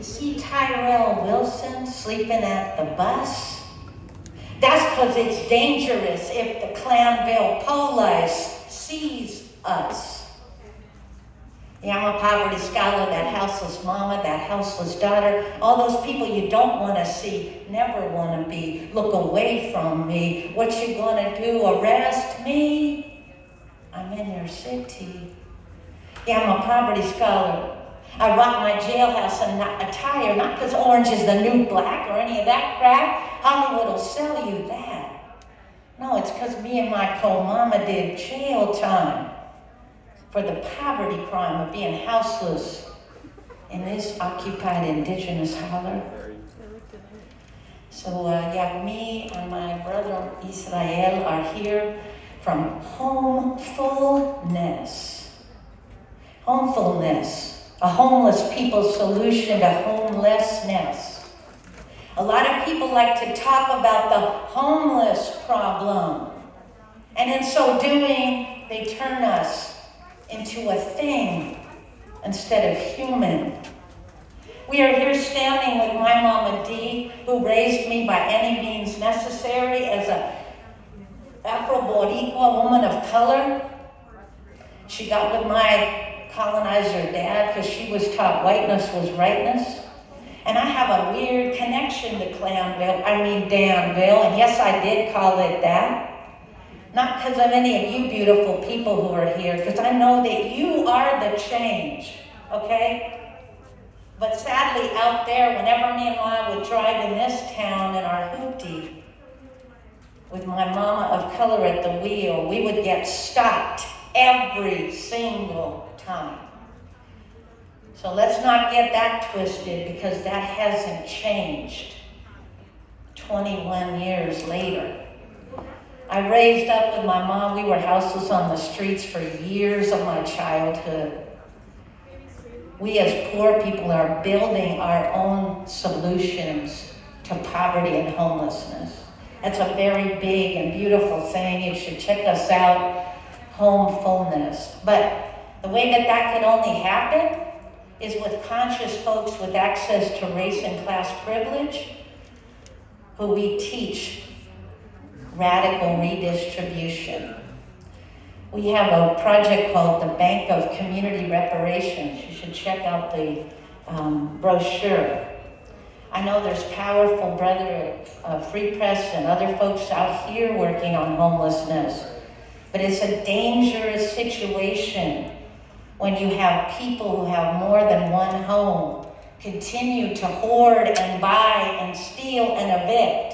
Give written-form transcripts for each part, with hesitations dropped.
see Tyrell Wilson sleeping at the bus? That's because it's dangerous if the Clanville police sees us. Yeah, I'm a poverty scholar, that houseless mama, that houseless daughter, all those people you don't want to see, never want to be. Look away from me. What you gonna do, arrest me? I'm in your city. Yeah, I'm a poverty scholar. I rock my jailhouse attire, not because orange is the new black or any of that crap. Hollywood will sell you that. No, it's because me and my co-mama did jail time for the poverty crime of being houseless in this occupied indigenous holler. So yeah, me and my brother Israel are here from Homefullness. Homefullness. A homeless people's solution to homelessness. A lot of people like to talk about the homeless problem. And in so doing, they turn us into a thing instead of human. We are here standing with my Mama Dee, who raised me by any means necessary as a Afro-Boricua woman of color. She got with my colonizer dad because she was taught whiteness was rightness. And I have a weird connection to Danville, and yes, I did call it that. Not because of any of you beautiful people who are here, because I know that you are the change, okay? But sadly, out there, whenever me and Ma would drive in this town in our hoopty, with my mama of color at the wheel, we would get stopped every single time. So let's not get that twisted, because that hasn't changed 21 years later. I raised up with my mom. We were houseless on the streets for years of my childhood. We as poor people are building our own solutions to poverty and homelessness. That's a very big and beautiful thing. You should check us out, Homefullness. But the way that could only happen is with conscious folks with access to race and class privilege, who we teach radical redistribution. We have a project called the Bank of Community Reparations. You should check out the brochure. I know there's powerful Brother Free Press and other folks out here working on homelessness, but it's a dangerous situation when you have people who have more than one home continue to hoard and buy and steal and evict,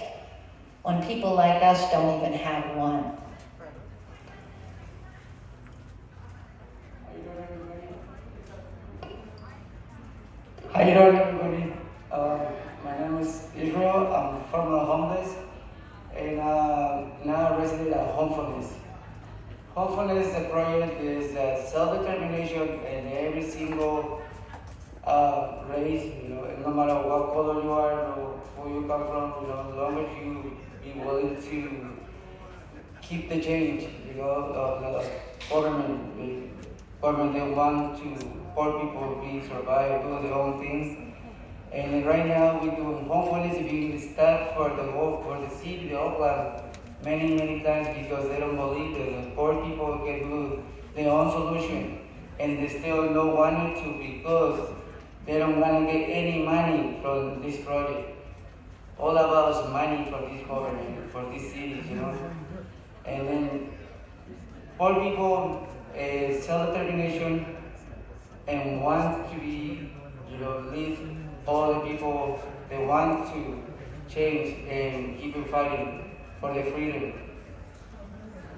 when people like us don't even have one. How you doing, everybody? My name is Israel. I'm formerly homeless, and now resident at Homefullness. Homefullness, the project is self-determination in every single race, no matter what color you are, or where you come from, as long as you be willing to keep the change, the government, they want to poor people be survive, do their own things. And right now we do Homefullness being staff for the city, the Oakland, many times, because they don't believe that the poor people can do their own solution, and they still don't want it to, because they don't want to get any money from this project. All about is money for this government, for these cities, And then poor people, self-determination, and want to be, live. All the people, they want to change and keep fighting for their freedom.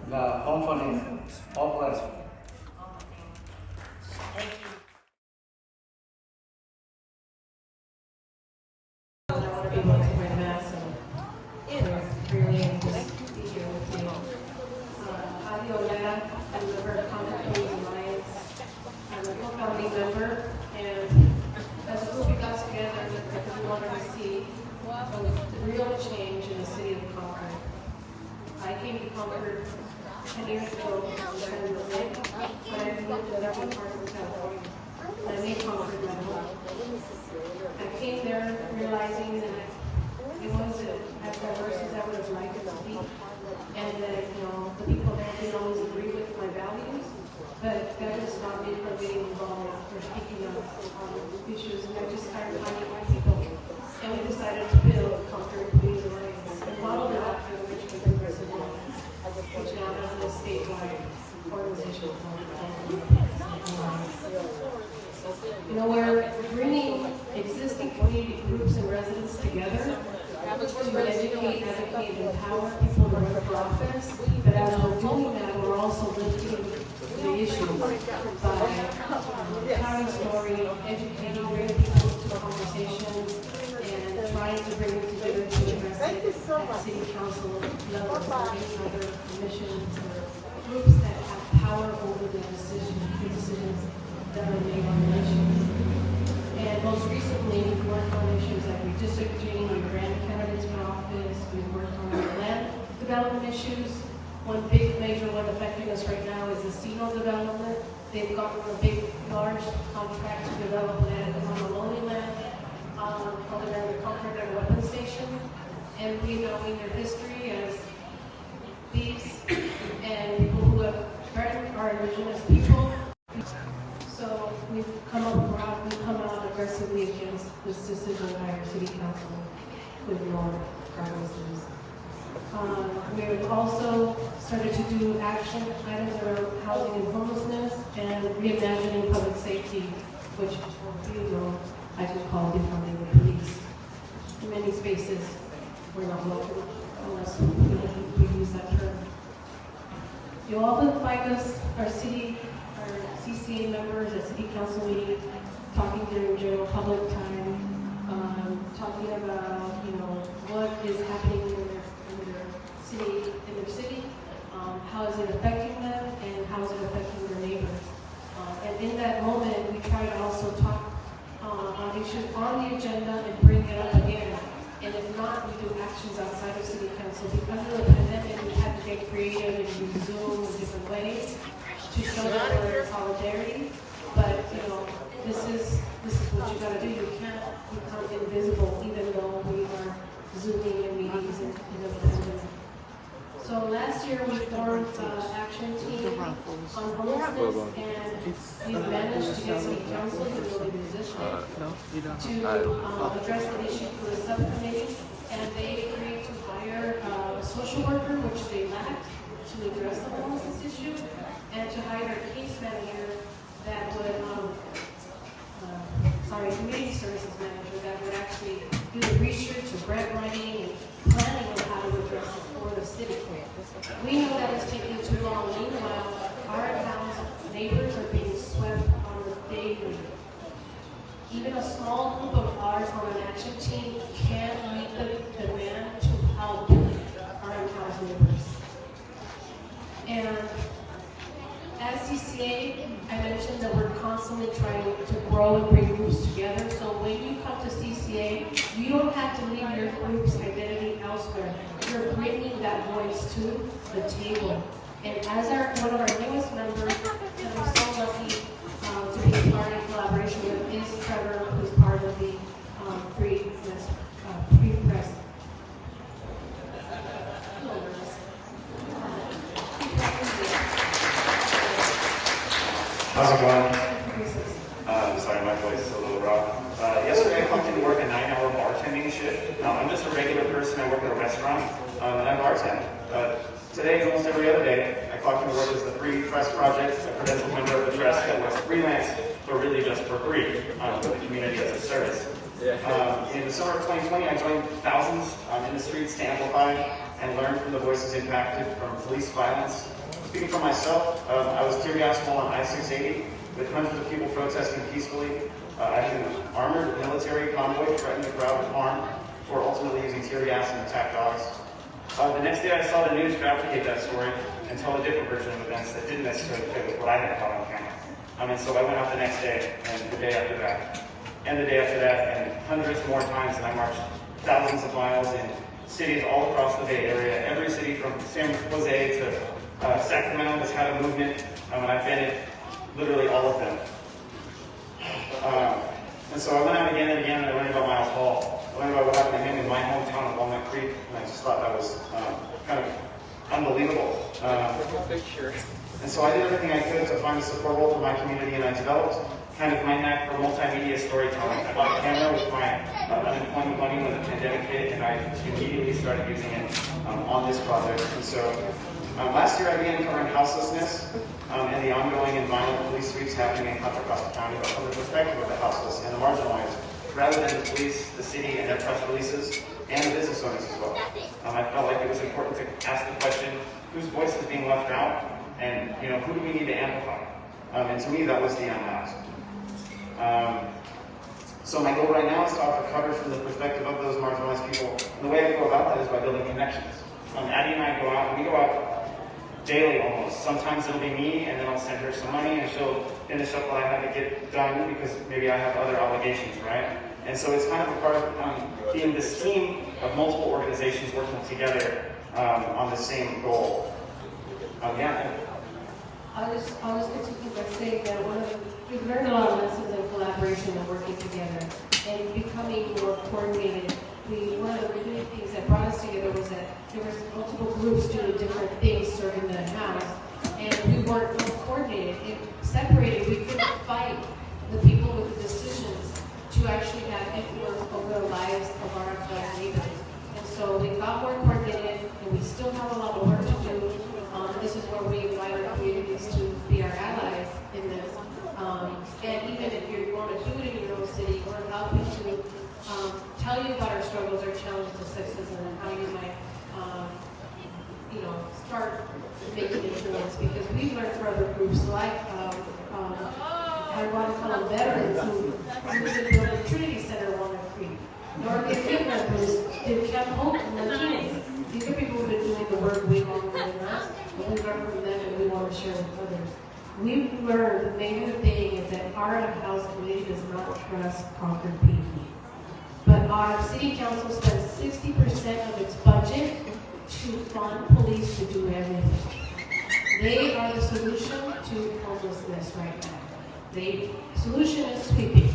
The Homefullness, all blessed. Thank you. I'm a co-founding member, and as a group we got together because we wanted to see real change in the city of Concord. I came to Concord 10 years ago as a resident, but I've lived in every part of California. I made Concord my home. I came me from getting involved or speaking up on issues, and I just started finding my people. And we decided to build Concord Community Alliance and model it after the Richmond Progressive Alliance, which now has a statewide organization called You know, we're bringing existing community groups and residents together to educate, advocate, and empower people to run for office. But as we're doing that, we're also lifting the issues by telling story, educating, bringing people to conversations, and trying to bring them together to address it at city council levels or any other commissions or groups that have power over the decisions that are made on the issues. And most recently, we've worked on issues like redistricting, we ran candidates for office, we've worked on land development issues. One big major one affecting us right now is the casino development. They've gotten a big, large contract to develop land on the lonely land, called the Concord weapon station. And we know in their history as thieves and people who have threatened our indigenous people. So we've come out aggressively against this decision by our city council with no promises. We've also started to do action items around housing and homelessness and reimagining public safety, which you know I can call defunding the police. In many spaces, we're not welcome unless we use that term. You'll often find us, our CCA members at city council meeting, talking during general public time, talking about, you know, what is happening in their city, how is it affecting them, and how is it affecting their neighbors. And in that moment, we try to also talk on issues on the agenda and bring it up again. And if not, we do actions outside of city council. Because of the pandemic, we had to get creative and do Zoom in different ways to show that we're in solidarity. But you know, this is what you gotta do. You can't become invisible, even though we are Zooming in meetings in the pandemic. So last year we formed an action team on homelessness, and we managed to get some councils and really musicians to address the issue for the subcommittee, and they agreed to hire a social worker, which they lacked, to address the homelessness issue, and to hire a case manager that would, community services manager that would actually do the research and grant writing and planning on how to address it for the city. We know that it's taking too long. Meanwhile, our unhoused neighbors are being swept on the daily. Even a small group of ours on an action team can't meet the demand to help our unhoused neighbors. And as CCA, I mentioned that we're constantly trying to grow and bring groups together. So when you come to CCA, you don't have to leave your group's identity elsewhere. You're bringing that voice to the table. And as one of our newest members, and I'm so lucky to be part of collaboration with, is Trevor, who's part of the Free Press. How's it going? Sorry, my voice is a little rough. Yesterday I clocked into work a 9-hour bartending shift. I'm just a regular person. I work at a restaurant, and I bartend. Today, almost every other day, I clocked into work as the Free Press Project, a credentialed member of the press that works freelance, but really just for free, for the community as a service. In the summer of 2020, I joined thousands in the streets to amplify and learn from the voices impacted from police violence. Speaking for myself, I was tear gassed while on I-680 with hundreds of people protesting peacefully. An armored military convoy threatened the crowd with harm before ultimately using tear gas and attack dogs. The next day I saw the news fabricate that story and tell a different version of events that didn't necessarily fit with what I had caught on camera. And so I went out the next day, and the day after that, and the day after that, and hundreds more times, and I marched thousands of miles in cities all across the Bay Area. Every city from San Jose to Sacramento has had a movement, and I've been in literally all of them. And so I went out again and again, and I learned about Miles Hall. I learned about what happened to him in my hometown of Walnut Creek, and I just thought that was kind of unbelievable. And so I did everything I could to find a support role for my community, and I developed kind of my knack for multimedia storytelling. I bought a camera with my unemployment money when the pandemic hit, and I immediately started using it on this project. And so last year I began covering houselessness and the ongoing and violent police sweeps happening in Contra Costa County, but from the perspective of the houseless and the marginalized, rather than the police, the city, and their press releases, and the business owners as well. I felt like it was important to ask the question, whose voice is being left out, and who do we need to amplify? And to me, that was the unhoused. So my goal right now is to offer coverage from the perspective of those marginalized people. And the way I go about that is by building connections. Addie and I go out, and we go out daily almost. Sometimes it'll be me, and then I'll send her some money, and she'll finish up what I have to get done because maybe I have other obligations, right? And so it's kind of a part of being this team of multiple organizations working together on the same goal. Yeah. I'll just continue by saying that we've learned a lot of lessons in collaboration and working together and becoming more coordinated. One of the really things that brought us together was that there was multiple groups doing different things serving the house, and we weren't coordinated. It separated. We couldn't fight the people with the decisions to actually have influence over the lives of our neighbors. And so we got more coordinated, and we still have a lot of work to do. This is where we invite our communities to be our allies in this. And even if you want to do it in your own city, we're helping to tell you about our struggles, our challenges of sexism, and how you might, start making influence. Because we've learned from other groups like I want to call them veterans who did the Trinity Center on Walnut Creek, nor the family members did Camp Hope and Latinos. These are people who've been doing the work way longer than us, but we learn from them and we want to share with others. We've learned the main thing is that our unhoused community does not trust Concord people. But our city council spends 60% of its budget to fund police to do everything. They are the solution to homelessness right now. The solution is sweeping.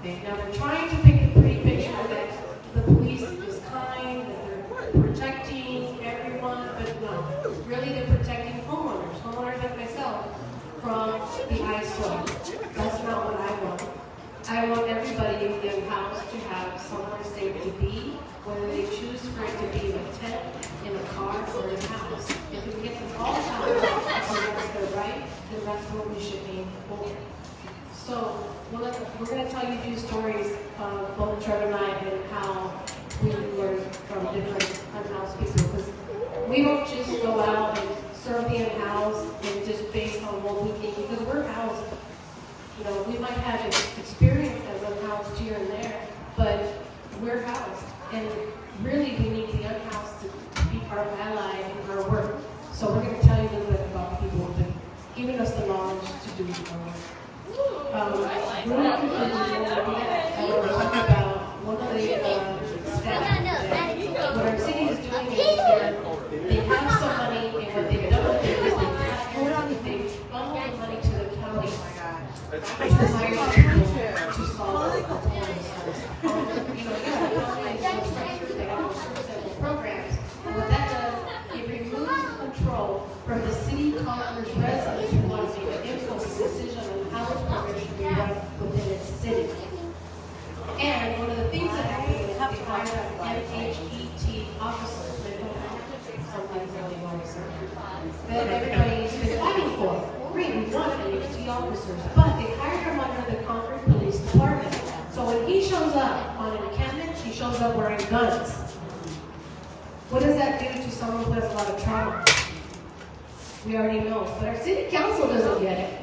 Now they're trying to paint a pretty picture that the police is kind, that they're protecting everyone, but no. Really they're protecting homeowners like myself, from the eyesore. That's not what I want. I want everybody in the unhoused to have somewhere safe to be, whether they choose for it to be in a tent, in a car, or in a house. If we can get them all out, and that's their right, then that's what we should aim for. So we're going to tell you a few stories, both Trevor and I, and how we learn from different unhoused people. Because we don't just go out and serve the unhoused and just based on what we think, because we're housed. We might have experience as unhoused here and there, but we're housed. And really, we need the unhoused to be our ally in our work. So we're going to tell you a little bit about people who've been giving us the knowledge to do our work. I want to talk about one of the staff. What our city is doing is they have some money, and what they've done with it is they've funneled money to the county to hire people to solve the homelessness. They have several programs. And what that does, it removes control from the city Concord residents who want to make an influence decision on how this program should be run within its city. And one of the things that happens is they hire MHET officers. Sometimes only one officer. That everybody's been fighting for. We want MHET officers, but they hired him under the Concord Police Department. So when he shows up on an encampment, he shows up wearing guns. What does that do to someone who has a lot of trauma? We already know, but our city council doesn't get it.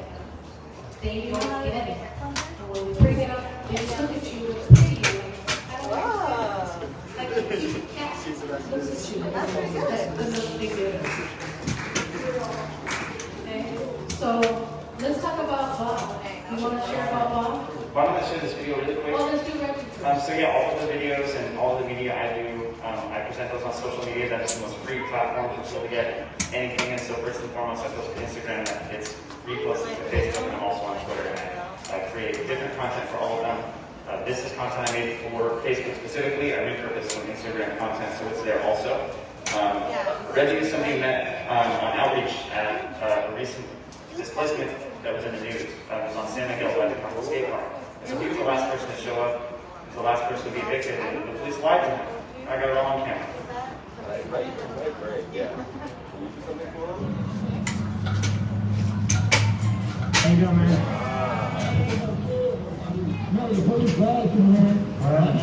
They don't get it. And when we bring it up, they just look at you and pity you. I don't understand. Like a cute cat looks at you. That's a big difference. Okay, so let's talk about Bob. You want to share about Bob? Why don't I share this video really quick? Well, let's do record. So yeah, all of the videos and all the media I do, I present those on social media. That is the most free platform for people to get anything. And so first and foremost, I post to Instagram, that it's reposted to Facebook, and I'm also on Twitter. And I create different content for all of them. This is content I made for Facebook specifically. I repurposed some Instagram content, so it's there also. Reggie is somebody we met on outreach at a recent displacement that was in the news. It was on San Miguel by the Concord skate park. And so he was the last person to show up, he was the last person to be evicted, and the police lied to him. I got it all on camera. Right, yeah. How you doing, man? No, the police lied to me, man. All right.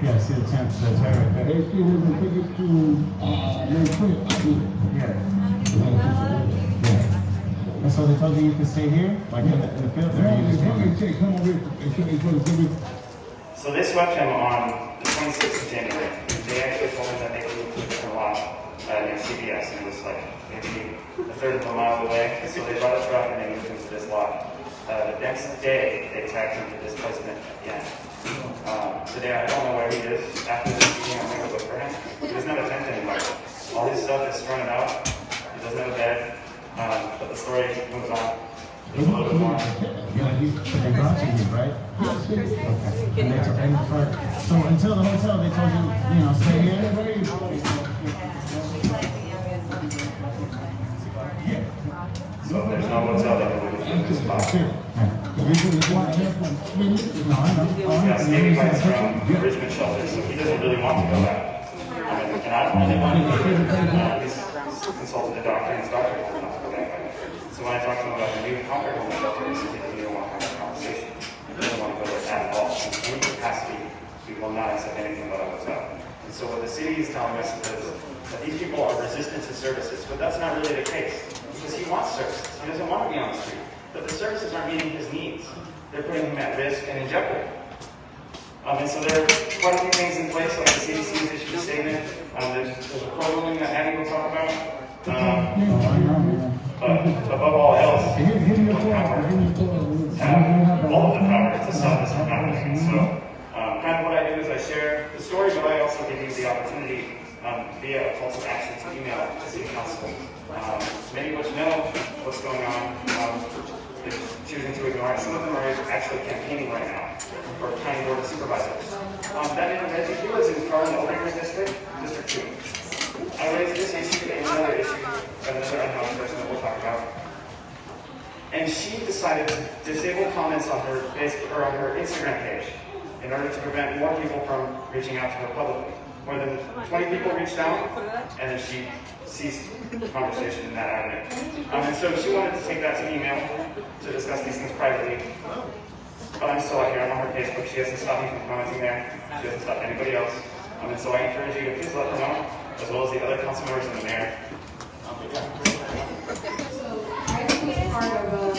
Yeah, I see the temp says right there. They still didn't take it to Yeah. And so they told you can stay here? Like in the field? So they swept him on the 26th of January. They actually told him that they moved to a different lot near CBS, and it was like maybe a third of a mile away. So they brought a truck and they moved him to this lot. The next day, they tagged him for displacement again. Today, I don't know where he is. After this meeting, I'm going to look for him. He doesn't have a tent anymore. All his stuff is thrown out. He doesn't have a bed. But the story moves on. There's a little bit more. Yeah, they brought you here, right? Okay. So until the hotel, they told you, stay here? So there's no hotel that can move in this spot. Yeah, Stevie comes from the Richmond shelter, so he doesn't really want to go back. And I don't really want to go back. He's consulted the doctor, and his doctor told him not to go back. So when I talked to him about the new Concord home shelter, he said he didn't want to have a conversation. He doesn't want to go there at all. In any capacity, we will not accept anything but a hotel. And so what the city is telling us is that these people are resistant to services, but that's not really the case. Because he wants services. He doesn't want to be on the street. But the services aren't meeting his needs. They're putting him at risk and in jeopardy. And so there are quite a few things in place, like the CDC has issued a statement. There's a court ruling that Annie will talk about. Above all else, all of the power to stop this from happening. So kind of what I do is I share the story, but I also give you the opportunity via a call to action to email the city council. Many of which know what's going on. They're choosing to ignore it. Some of them are actually campaigning right now for county board of supervisors. That individual, he lives in Carlin, the Laudemer District, District 2. I raised this issue and another issue of another unhoused person that we'll talk about. And she decided to disable comments on her Facebook or on her Instagram page in order to prevent more people from reaching out to her publicly. More than 20 people reached out, and then she ceased the conversation in that avenue. And so she wanted to take that to email to discuss these things privately. But I'm still out here. I'm on her Facebook. She hasn't stopped me from commenting there. She hasn't stopped anybody else. And so I encourage you to please let her know, as well as the other council members and the mayor. So I was part of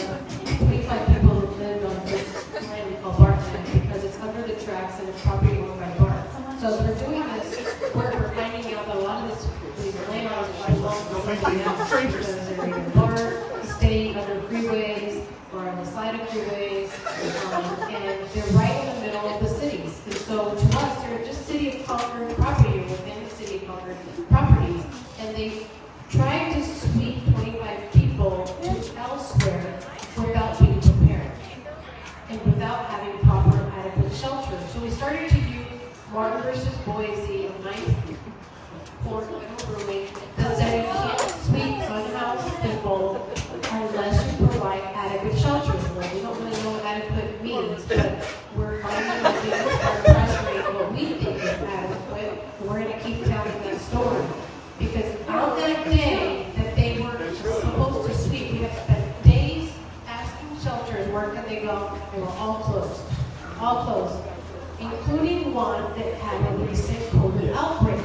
25 people who lived on this land called Barton because it's under the tracks and it's property owned by Bart. So as we're doing this work, we're finding out that a lot of these landowners belong to somebody else because they're either Bart, state, under freeways, or on the side of freeways, and they're right in the middle of the cities. And so to us, they're just City of Concord property within the City of Concord properties, and they tried to sweep 25 people to elsewhere without being prepared and without having proper adequate shelter. So we started to use Martin versus Boise, a nice court ruling that said you can't sweep unhoused people unless you provide adequate shelter. Well, we don't really know what adequate means, but we're finding that we can start pressuring what we think is adequate. We're going to keep telling that story. Because on that day that they were supposed to sweep, we have spent days asking shelters where can they go. They were all closed. All closed. Including one that had a recent COVID outbreak.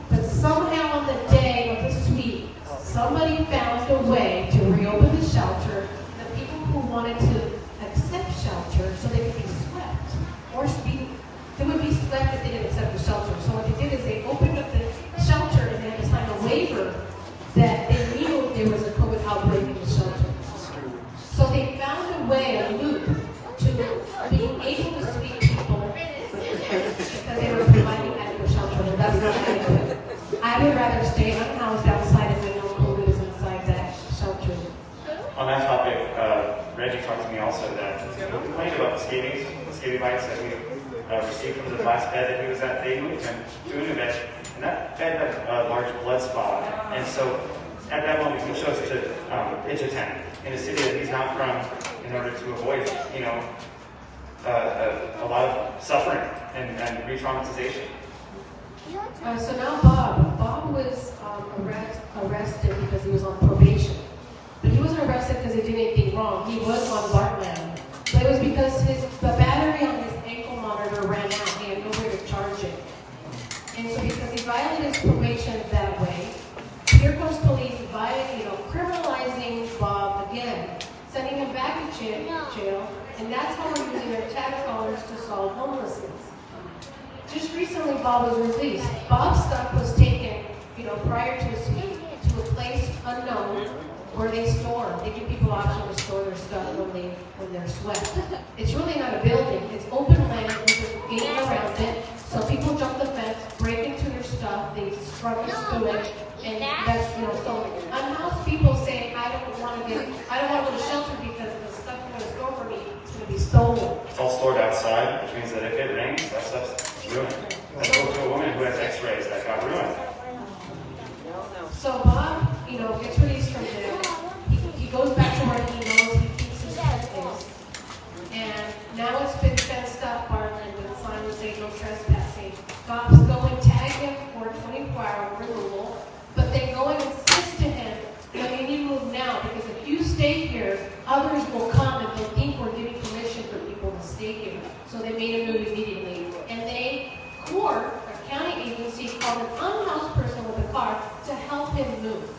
But somehow on the day of the sweep, somebody found a way to reopen the shelter. The people who wanted to accept shelter so they could be swept, or they would be swept if they didn't accept the shelter. So what they did is they opened up the shelter and they had to sign a waiver that they knew there was a COVID outbreak in the shelter. So they found a way, a loop, to being able to sweep people because they were providing adequate shelter. But that's not adequate. I would rather stay unhoused outside if I know COVID is inside that shelter. On that topic, Reggie talked to me also that he complained about the scabies bites that we received from the last bed that he was at. They moved him to a new bed, and that bed had a large blood spot. And so at that moment, he chose to pitch a tent in a city that he's not from in order to avoid, a lot of suffering and re-traumatization. So now Bob was arrested because he was on probation. But he wasn't arrested because he did anything wrong. He was on Bartland. But it was because the battery on his ankle monitor ran out. He had nowhere to charge it. And so because he violated his probation that way, here comes police criminalizing Bob again, sending him back to jail, and that's how we're using our tax dollars to solve homelessness. Just recently, Bob was released. Bob's stuff was taken, prior to his speech, to a place unknown where they give people option to store their stuff when they're swept. It's really not a building. It's open land with a gate around it. So people jump the fence, break into their stuff, they scrub the sewage, and that's, so unhoused people say, I don't want to go to shelter because the stuff you're going to store for me is going to be stolen. It's all stored outside, which means that if it rains, that stuff's ruined. I spoke to a woman who has x-rays that got ruined. So Bob, gets released from jail. He goes back to where he knows he thinks his truth is. And now it's been fenced up, Bartland, with signs saying no trespassing. Cops go and tag him for 24-hour removal, but they go and insist to him, you need to move now, because if you stay here, others will come and they'll think we're giving permission for people to stay here. So they made him move immediately. And Concord, a county agency, called an unhoused person with a car to help him move.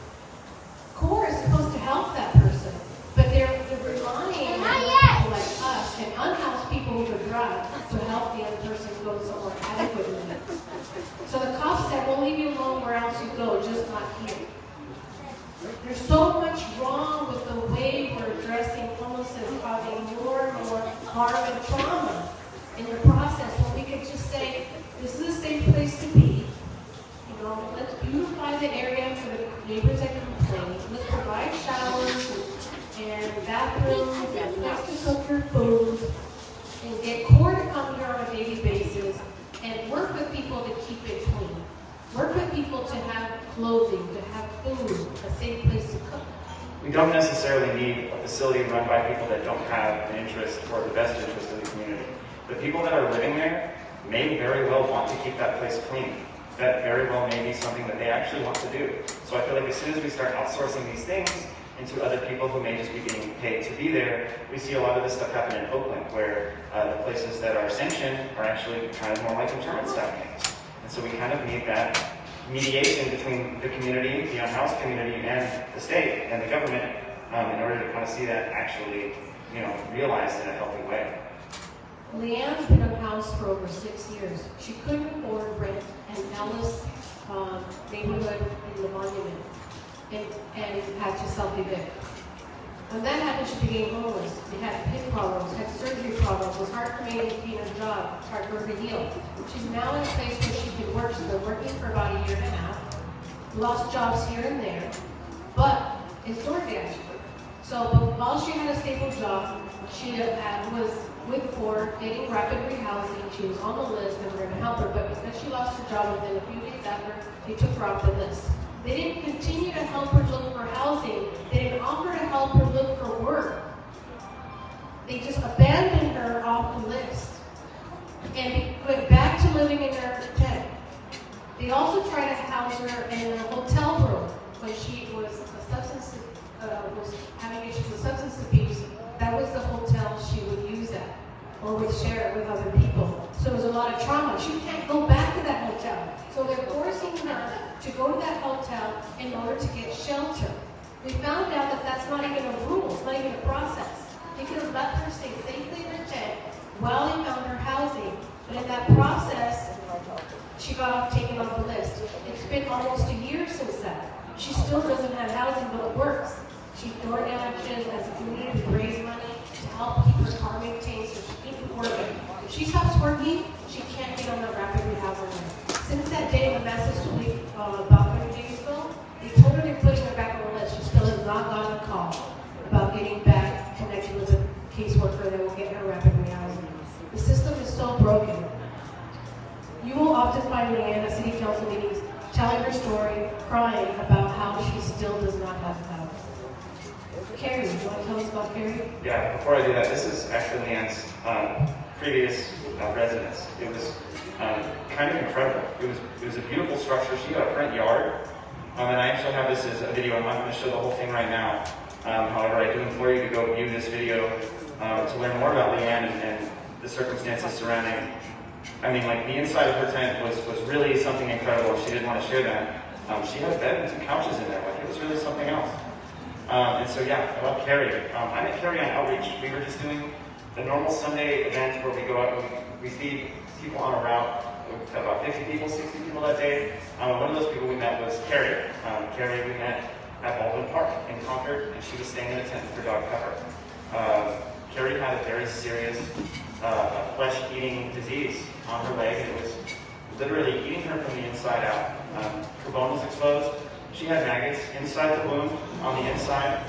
Concord is supposed to help that person, but they're relying on people like us and unhoused people who could drive to help the other person go somewhere adequately. So the cops said, we'll leave you alone where else you go, just not here. There's so much wrong with the way we're addressing homelessness, causing more and more harm and trauma in the process, when we could just say, this is a safe place to be. Let's beautify the area for the neighbors that complain. Let's provide showers and bathrooms and place to cook your food, and get Concord to come here on a daily basis and work with people to keep it clean. Work with people to have clothing, to have food, a safe place to cook. We don't necessarily need a facility run by people that don't have an interest or the best interest in the community. The people that are living there may very well want to keep that place clean. That very well may be something that they actually want to do. So I feel like as soon as we start outsourcing these things into other people who may just be getting paid to be there, we see a lot of this stuff happen in Oakland, where the places that are sanctioned are actually kind of more like internment style gangs. And so we kind of need that mediation between the community, the unhoused community, and the state and the government in order to kind of see that actually, realized in a healthy way. Leanne's been unhoused for over 6 years. She couldn't afford rent in Ellis neighborhood in the Monument and had to self-evict. When that happened, she became homeless. She had hip problems, had surgery problems, was hard for me to keep a job, hard for her to heal. She's now in a place where she can work. She's been working for about a year and a half, lost jobs here and there, but it's DoorDash. So while she had a stable job, she was with Ford, getting rapid rehousing. She was on the list and we were going to help her, but because she lost her job within a few days after, they took her off the list. They didn't continue to help her look for housing. They didn't offer to help her look for work. They just abandoned her off the list and went back to living in her tent. They also tried to house her in a hotel room when she was having issues with substance abuse. That was the hotel she would use at, or would share it with other people. So it was a lot of trauma. She can't go back to that hotel. So they're forcing her to go to that hotel in order to get shelter. We found out that that's not even a rule, it's not even a process. They could have left her stay safely in her tent while they found her housing. But in that process, she got taken off the list. It's been almost a year since that. She still doesn't have housing, but it works. She DoorDashes as a community to raise money to help keep her car maintained so she can keep working. If she stops working, she can't get on the rapid rehousing list. Since that day when Massa's week about 30 days ago, they told her they're putting her back on the list. She still has not gotten a call about getting back connected with The system is so broken. You will often find Leanne at city council meetings telling her story, crying about how she still does not have power. Carrie, do you want to tell us about Carrie? Yeah, before I do that, this is actually Leanne's previous residence. It was kind of incredible. It was a beautiful structure. She had a front yard, and I actually have this as a video. I'm not going to show the whole thing right now. However, I do implore you to go view this video to learn more about Leanne and the circumstances surrounding. I mean, like, the inside of her tent was really something incredible. She didn't want to share that. She had a bed and 2 couches in there. Like, it was really something else. And so, yeah, about Carrie. I met Carrie on outreach. We were just doing the normal Sunday event where we go out and we feed people on a route. We had about 50 people, 60 people that day. One of those people we met was Carrie. Carrie we met at Baldwin Park in Concord, and she was staying in a tent with her dog Pepper. Carrie had a very serious flesh-eating disease on her leg, and it was literally eating her from the inside out. Her bone was exposed. She had maggots inside the wound, on the inside.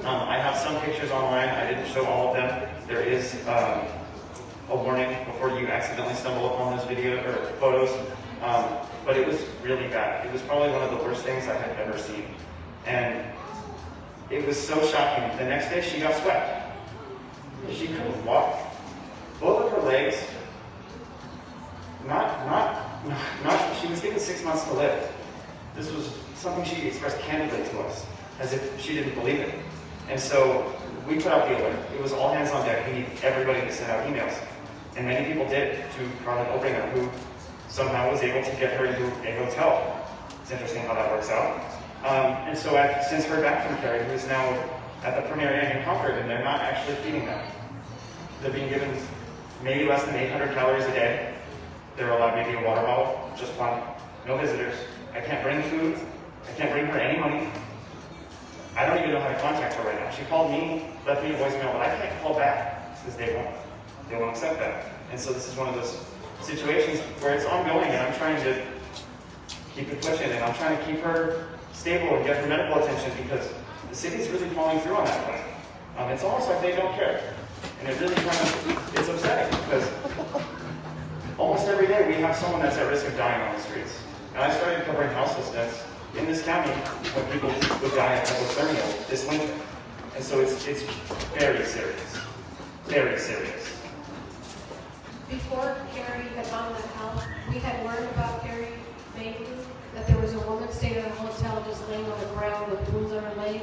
I have some pictures online. I didn't show all of them. There is a warning before you accidentally stumble upon those photos. But it was really bad. It was probably one of the worst things I had ever seen. And it was so shocking. The next day she got swept. She couldn't walk. Both of her legs, she was given 6 months to live. This was something she expressed candidly to us, as if she didn't believe it. And so we put out the alert. It was all hands on deck. We need everybody to send out emails. And many people did to Carla Obringer, who somehow was able to get her into a hotel. It's interesting how that works out. And so I've since heard back from Carrie, who is now at the Premier Inn in Concord, and they're not actually feeding them. They're being given maybe less than 800 calories a day. They're allowed maybe a water bottle, just one. No visitors. I can't bring food. I can't bring her any money. I don't even know how to contact her right now. She called me, left me a voicemail, but I can't call back because they won't accept that. And so this is one of those situations where it's ongoing, and I'm trying to keep it pushing, and I'm trying to keep her stable and get her medical attention because the city's really falling through on that point. It's almost like they don't care. And it really it's upsetting because almost every day we have someone that's at risk of dying on the streets. And I started covering houselessness in this county when people would die of hypothermia this winter. And so it's very serious. Very serious. Before Carrie had gone to health, we had learned about Carrie vaguely, that there was a woman staying in a hotel just laying on the ground with wounds on her leg,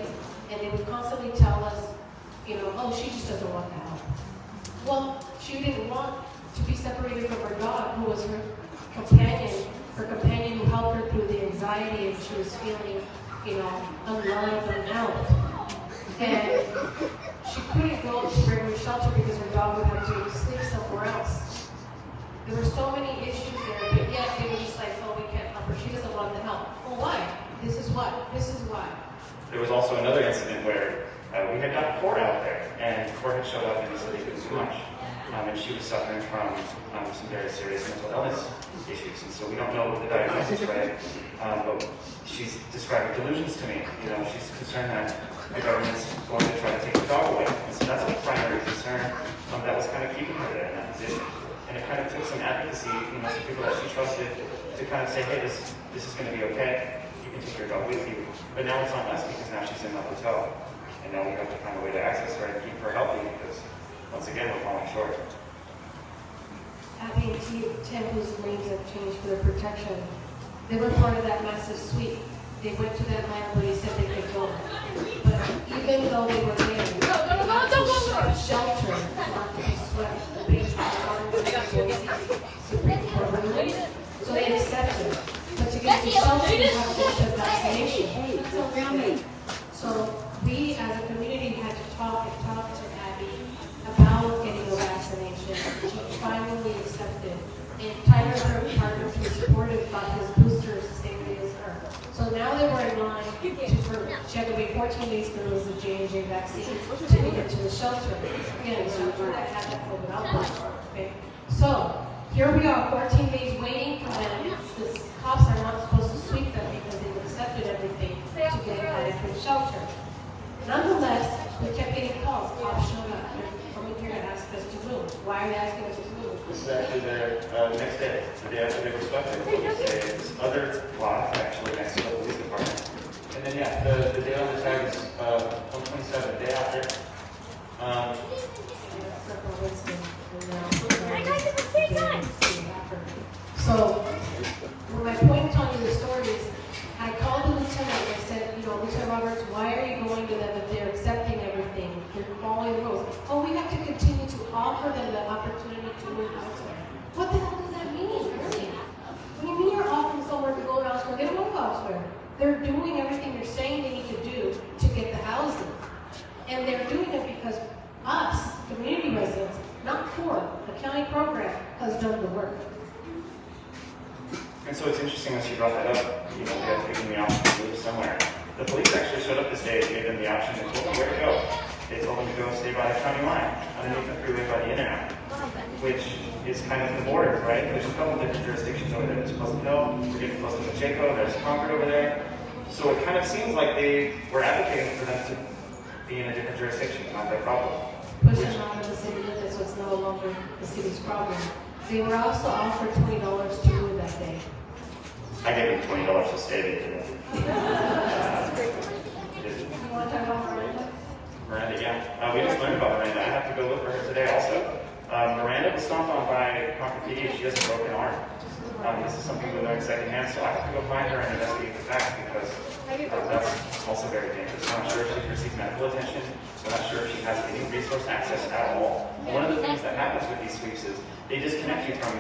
and they would constantly tell us, oh, she just doesn't want the help. Well, she didn't want to be separated from her dog, who was her companion who helped her through the anxiety, and she was feeling, unloved, unhelped. And she couldn't go to regular shelter because her dog would have to sleep somewhere else. There were so many issues there, but yet they were just like, oh, we can't help her. She doesn't want the help. Well, why? This is why. There was also another incident where we had got Court out there, and Court had showed up and said they couldn't do much. And she was suffering from some very serious mental illness issues. And so we don't know the diagnosis, right? But she's describing delusions to me. She's concerned that the government's going to try to take the dog away. And so that's a primary concern that was kind of keeping her there in that position. And it kind of took some advocacy, some people that she trusted to kind of say, hey, this is going to be okay. You can take your dog with you. But now it's on us because now she's in the hotel. And now we have to find a way to access her and keep her healthy because, once again, we're falling short. Abby and Tim, whose names have changed for their protection, they were part of that massive sweep. They went to that landlord, he said they could go. But even though they were there, they had to shelter not to be swept. Based on the Supreme Court ruling. So they accepted. But to get to shelter, you have to get a vaccination. So we, as a community, had to talk to Abby about getting a vaccination. She finally accepted. And Tyler, her partner, was supportive about his boosters the same way as her. So now they were in line she had to wait 14 days for the J&J vaccine to make it to the shelter. Again, the shelter that had that COVID outbreak. Okay? So here we are, 14 days waiting for them. The cops are not supposed to sweep them because they've accepted everything to get adequate shelter. Nonetheless, we kept getting calls. Cops showed up from coming here to ask us to move. Why are they asking us to move? This is actually their next day, the day after they were swept. This other lot actually next to the police department. And then yeah, the date on the tag is 127, the day after. So, my point telling you the story is, I called the lieutenant and I said, Lieutenant Roberts, why are you going to them if they're accepting everything? They're following the rules. Oh, we have to continue to offer them the opportunity to move elsewhere. What the hell does that mean, really? When you mean you're offering somewhere to go elsewhere, they don't want to go elsewhere. They're doing everything they're saying they need to do to get the housing. And they're doing it because us, community residents, not poor, the county program, has done the work. And so it's interesting that you brought that up. They have given the option to move somewhere. The police actually showed up this day and gave them the option and told them where to go. They told them to go stay by the county line, underneath the freeway by the In-N-Out, which is kind of the border, right? There's a couple different jurisdictions over there. There's Pleasant Hill, we're getting close to Pacheco, there's Concord over there. So it kind of seems like they were advocating for them to be in a different jurisdiction, not their problem. Push them out of the city limits, so it's no longer the city's problem. They were also offered $20 to move that day. I gave them $20 to stay there today. You want to talk about Miranda? Miranda, yeah. We just learned about Miranda. I have to go look for her today also. Miranda was stomped on by Concord PD. She has a broken arm. This is something we learned secondhand, so I have to go find her and investigate the facts because that's also very dangerous. I'm not sure if she's received medical attention. I'm not sure if she has any resource access at all. One of the things that happens with these sweeps is they disconnect you from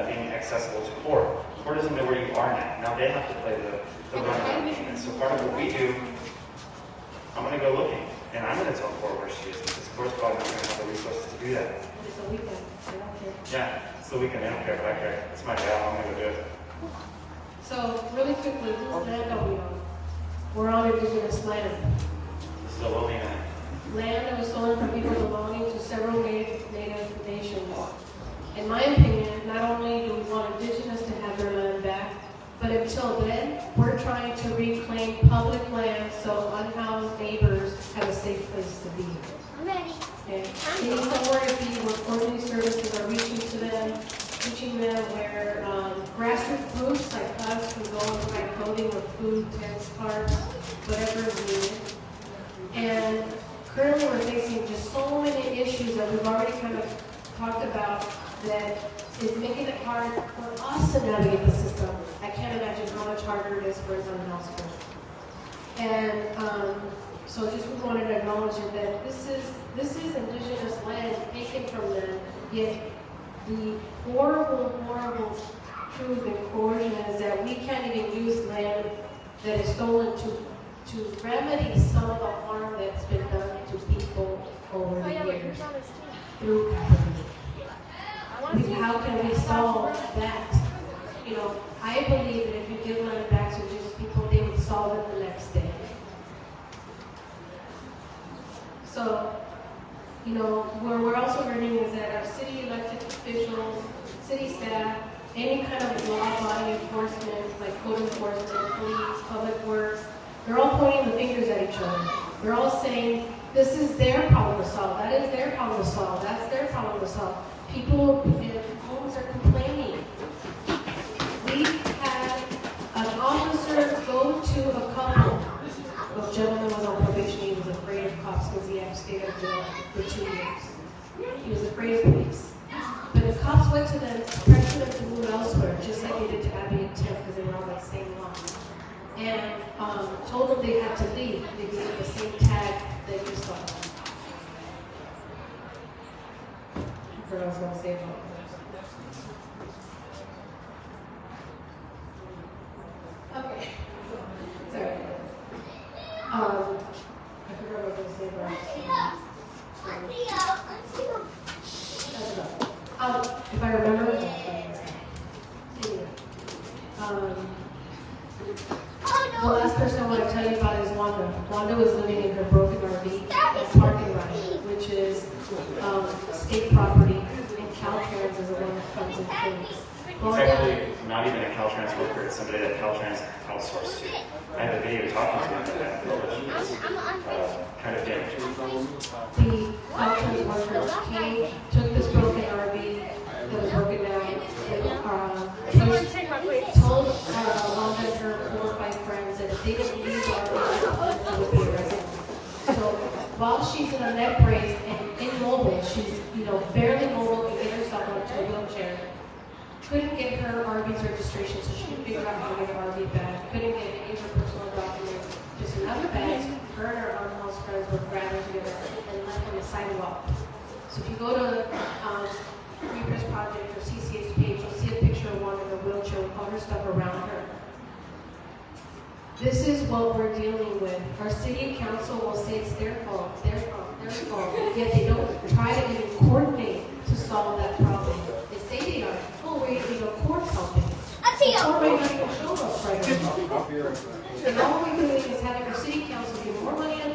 being accessible to court. Court doesn't know where you are now. Now they have to play the runaround game. And so part of what we do, I'm going to go looking, and I'm going to tell court where she is because court's probably not going to have the resources to do that. It's a weekend. They don't care. Yeah, it's the weekend. They don't care, but I care. It's my job. I'm going to go do it. So, really quickly, this land that we own. We're on indigenous land. This is a lowly man. Land that was stolen from people belonging to several native nations. In my opinion, not only do we want indigenous to have their land back, but until then, we're trying to reclaim public land so unhoused neighbors have a safe place to be. Okay. They need somewhere to be where community services are reaching them where grassroots groups like us can go and provide clothing or food, tents, parks, whatever is needed. And currently we're facing just so many issues that we've already kind of talked about that is making it hard for us to navigate the system. I can't imagine how much harder it is for an unhoused person. And so just we wanted to acknowledge that this is indigenous land taken from them, yet the horrible truth and coercion is that we can't even use land that is stolen to remedy some of the harm that's been done to people over the years through capitalism. How can we solve that? I believe that if you give land back to indigenous people, they would solve it the next day. So, where we're also learning is that our city elected officials, city staff, any kind of law body enforcement, like code enforcement, police, public works, they're all pointing the fingers at each other. They're all saying, this is their problem to solve, that is their problem to solve, that's their problem to solve. People in homes are complaining. We had an officer go to a couple. The gentleman was on probation. He was afraid of cops because he had stayed in jail for 2 years. He was afraid of police. But the cops went to them, pressured them to move elsewhere, just like they did to Abby and Tim because they were on that same line. And told them they had to leave because of the same tag that you saw. I forgot what I was going to say about that. Okay. Sorry. I forgot what I was going to say about if I remember, the last person I want to tell you about is Wanda. Wanda was living in her broken RV in a parking lot, which is state property, and Caltrans is the one that comes and cleans. It's actually not even a Caltrans worker, it's somebody that Caltrans outsourced to. I have a video talking to him about that, which is kind of damaging. Caltrans workers came, took this broken RV that was broken down, told Laudemer 4 or 5 friends that if they didn't leave the RV, they would be arrested. So while she's in a neck brace and immobile, she's barely mobile and get herself onto a wheelchair. Couldn't get her RV's registration, so she couldn't figure out how to get her RV back. Couldn't get any of her personal documents. Just another bag. Her and her unhoused friends were gathered together and left on the sidewalk. So if you go to Reapers Project or CCA's page, you'll see a picture of one in a wheelchair with all her stuff around her. This is what we're dealing with. Our city council will say it's their fault, their fault, their fault, yet they don't try to even coordinate to solve that problem. They say they are. Oh, wait, court's helping. Court might not even show us right now. And all we're doing is having our city council give more money to the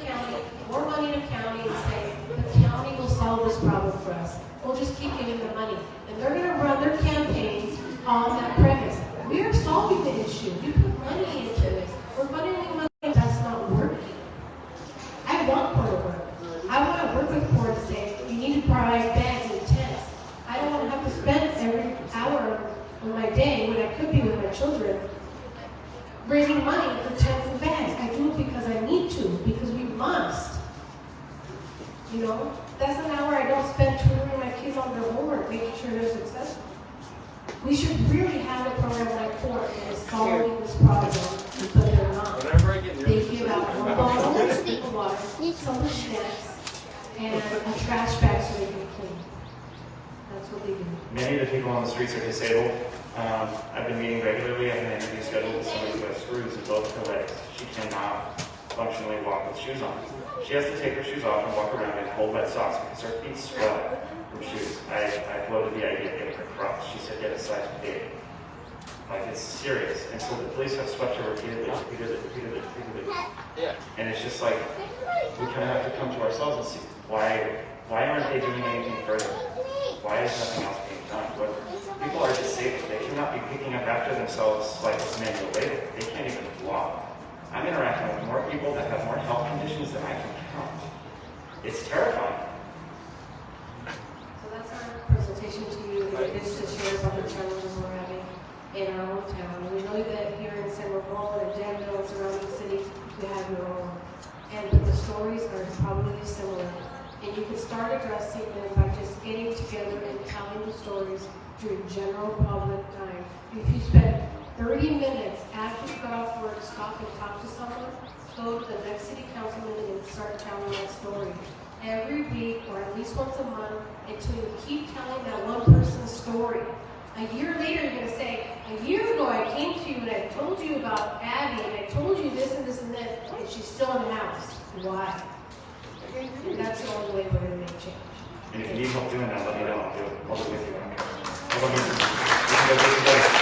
county, and say, the county will solve this problem for us. We'll just keep giving them money. And they're going to run their campaigns on that premise. We are solving the issue. You put money into this. We're funneling money. That's not working. I want Court to work. I want to work with Court to say, you need to provide bags and tents. I don't want to have to spend every hour of my day when I could be with my children raising money for tents and bags. I do it because I need to, because we must. That's an hour I don't spend tutoring my kids on their homework, making sure they're successful. We should really have a program like Court that is solving this problem, but they're not. They give out one bottle of water, some snacks, and a trash bag so they can clean. That's what they do. Many of the people on the streets are disabled. I've been meeting regularly. I have an interview scheduled with somebody who has screws in both her legs. She cannot functionally walk with shoes on. She has to take her shoes off and walk around in cold, wet socks because her feet swell from shoes. I floated the idea of getting her Crocs. She said, get a size big. Like, it's serious. And so the police have swept her repeatedly. Yeah. And it's just like, we kind of have to come to ourselves and see why aren't they doing anything further? Why is nothing else being done? People are disabled. They cannot be picking up after themselves like it's manual labor. They can't even walk. I'm interacting with more people that have more health conditions than I can count. It's terrifying. So that's our presentation to you. It is to share about the challenges we're having in our own town. We know that here in San Ramon and Danville and surrounding cities, we have your own. But the stories are probably similar. And you can start addressing them by just getting together and telling the stories during general public time. If you spend 30 minutes after you got off work, stop and talk to someone, go to the next city council meeting and start telling that story. Every week or at least once a month until you keep telling that one person's story. A year later, you're going to say, a year ago I came to you and I told you about Abby and I told you this and this and this, and she's still in the house. Why? And that's the only way we're going to make change. And if you need help doing that, let me know. I'll do it. I'll do it with you. I don't care. We can go together.